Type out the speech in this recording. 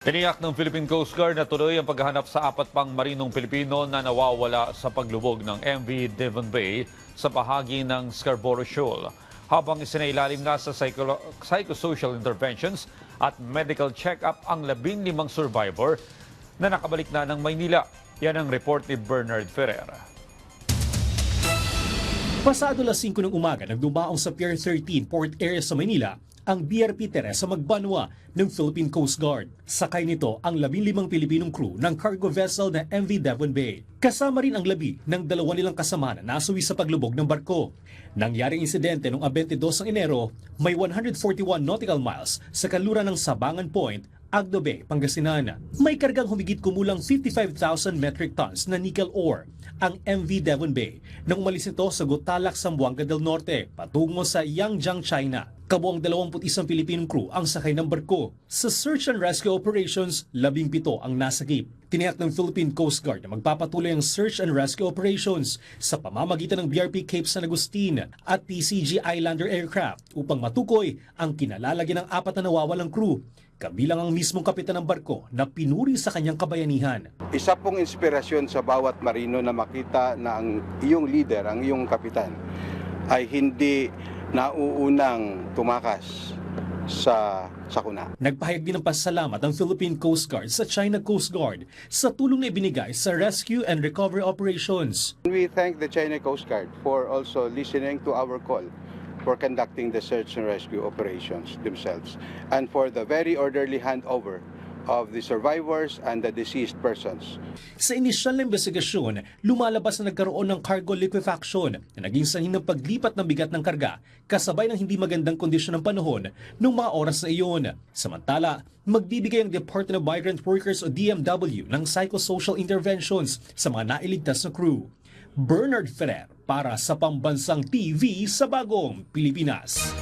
Tiniyak ng Philippine Coast Guard na tuloy ang paghahanap sa apat pang marinong Pilipino na nawawala sa paglubog ng MV Devon Bay sa bahagi ng Scarborough Shoal. Habang isinailalim na sa psychosocial interventions at medical check-up ang 15 survivor na nakabalik na ng Maynila. Yan ang report ni Bernard Ferrer. Pasado 5 ng umaga nang dumaong sa Pier 13 port area sa Maynila ang BRP Teresa Magbanwa ng Philippine Coast Guard. Sakay nito ang 15 Pilipinong crew ng cargo vessel na MV Devon Bay. Kasama rin ang labi ng dalawa nilang kasama na nasuwi sa paglubog ng barko. Nangyaring insidente noong 22 ng Enero, may 141 nautical miles sa kanluran ng Sabangan Point, Agno Bay, Pangasinan. May kargang humigit kumulang 55,000 metric tons na nickel ore ang MV Devon Bay nang umalis ito sa Gutalak, Zamboanga del Norte patungo sa Yangjiang, China. Kabuang 21 Pilipinong crew ang sakay ng barko. Sa search and rescue operations, 17 ang nasagip. Tiniyak ng Philippine Coast Guard na magpapatuloy ang search and rescue operations sa pamamagitan ng BRP Cape San Agustin at PCG Islander aircraft upang matukoy ang kinalalagyan ng apat na nawawalang crew, kabilang ang mismong kapitan ng barko na pinuri sa kanyang kabayanihan. Isa pong inspirasyon sa bawat marino na makita na ang iyong leader, ang iyong kapitan, ay hindi nauunang tumakas sa sakuna. Nagpahayag din ng pasasalamat ang Philippine Coast Guard sa China Coast Guard sa tulong na ibinigay sa rescue and recovery operations. We thank the China Coast Guard for also listening to our call for conducting the search and rescue operations themselves and for the very orderly handover of the survivors and the deceased persons. Sa inisyal na investigasyon, lumalabas na nagkaroon ng cargo liquefaction na naging sanhi ng paglipat ng bigat ng karga kasabay ng hindi magandang kondisyon ng panahon noong mga oras na iyon. Samantala, magbibigay ang Department of Migrant Workers o DMW ng psychosocial interventions sa mga nailigtas na crew. Bernard Ferrer para sa Pambansang TV sa Bagong Pilipinas.